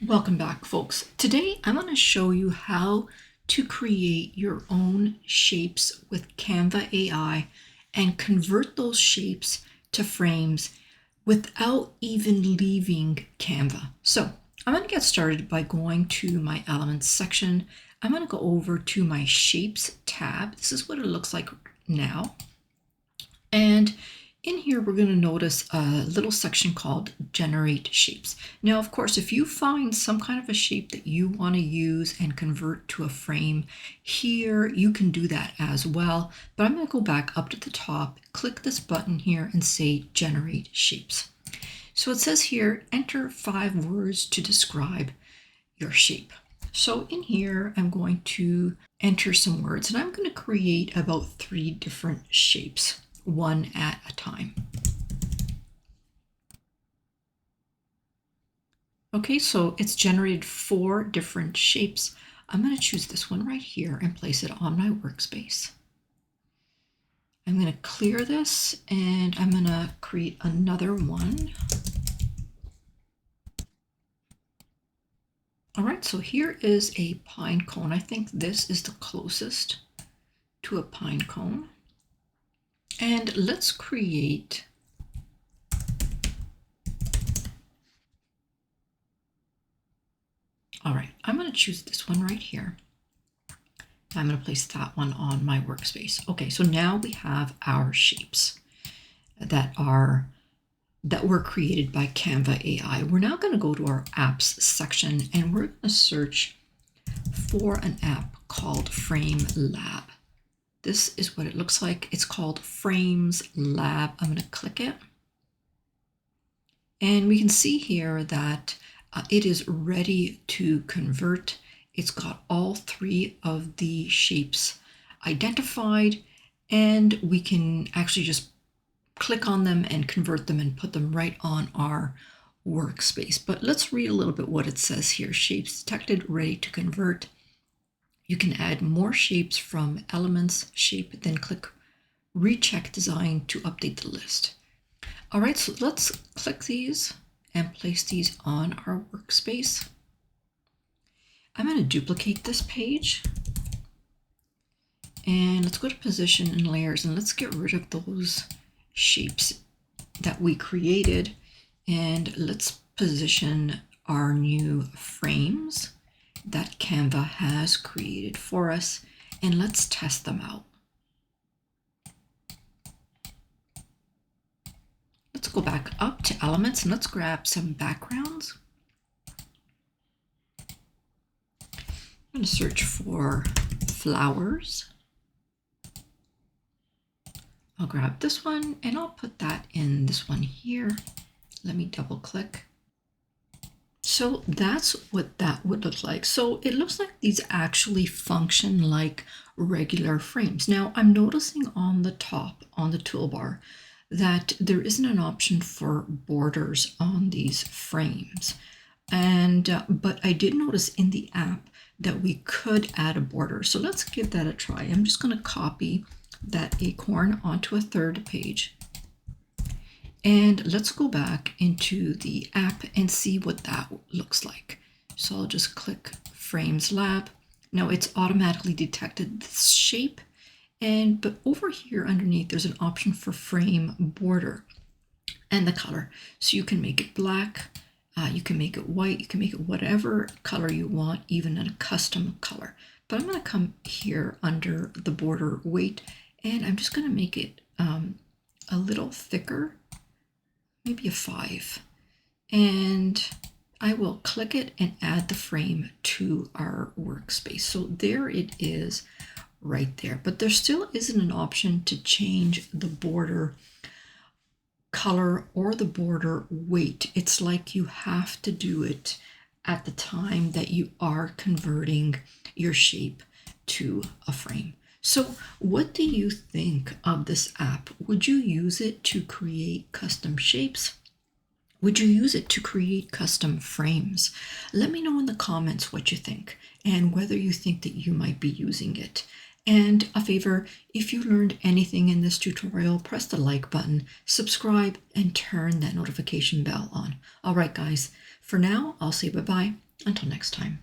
Welcome back, folks. Today I'm going to show you how to create your own shapes with Canva AI and convert those shapes to frames without even leaving Canva. So I'm going to get started by going to my Elements section. I'm going to go over to my Shapes tab. This is what it looks like now. And in here, we're going to notice a little section called Generate Shapes. Now, of course, if you find some kind of a shape that you want to use and convert to a frame here, you can do that as well. But I'm going to go back up to the top, click this button here and say Generate Shapes. So it says here, enter 5 words to describe your shape. So in here, I'm going to enter some words and I'm going to create about 3 different shapes, one at a time. Okay, so it's generated 4 different shapes. I'm going to choose this one right here and place it on my workspace. I'm going to clear this and I'm going to create another one. All right, so here is a pine cone. I think this is the closest to a pine cone. And let's create all right, I'm going to choose this one right here. I'm going to place that one on my workspace. Okay, so now we have our shapes that were created by Canva AI. We're now going to go to our apps section and we're going to search for an app called Frame Lab. This is what it looks like. It's called Frames Lab. I'm going to click it. And we can see here that it is ready to convert. It's got all 3 of the shapes identified, and we can actually just click on them and convert them and put them right on our workspace. But let's read a little bit what it says here. Shapes detected, ready to convert. You can add more shapes from Elements, Shape, then click Recheck Design to update the list. All right, so let's click these and place these on our workspace. I'm going to duplicate this page. And let's go to Position and Layers and let's get rid of those shapes that we created. And let's position our new frames that Canva has created for us, and let's test them out. Let's go back up to Elements and let's grab some backgrounds. I'm going to search for flowers. I'll grab this one and I'll put that in this one here. Let me double click. So that's what that would look like. So it looks like these actually function like regular frames. Now I'm noticing on the top, on the toolbar, that there isn't an option for borders on these frames. But I did notice in the app that we could add a border. So let's give that a try. I'm just going to copy that acorn onto a 3rd page. And let's go back into the app and see what that looks like. So I'll just click Frames Lab. Now it's automatically detected this shape. But over here underneath, there's an option for frame border and the color. So you can make it black, you can make it white, you can make it whatever color you want, even a custom color. But I'm going to come here under the border weight, and I'm just going to make it a little thicker, maybe a 5. And I will click it and add the frame to our workspace. So there it is right there. But there still isn't an option to change the border color or the border weight. It's like you have to do it at the time that you are converting your shape to a frame. So what do you think of this app? Would you use it to create custom shapes? Would you use it to create custom frames? Let me know in the comments what you think and whether you think that you might be using it. And a favor, if you learned anything in this tutorial, press the like button, subscribe, and turn that notification bell on. All right, guys, for now, I'll say bye-bye Until next time.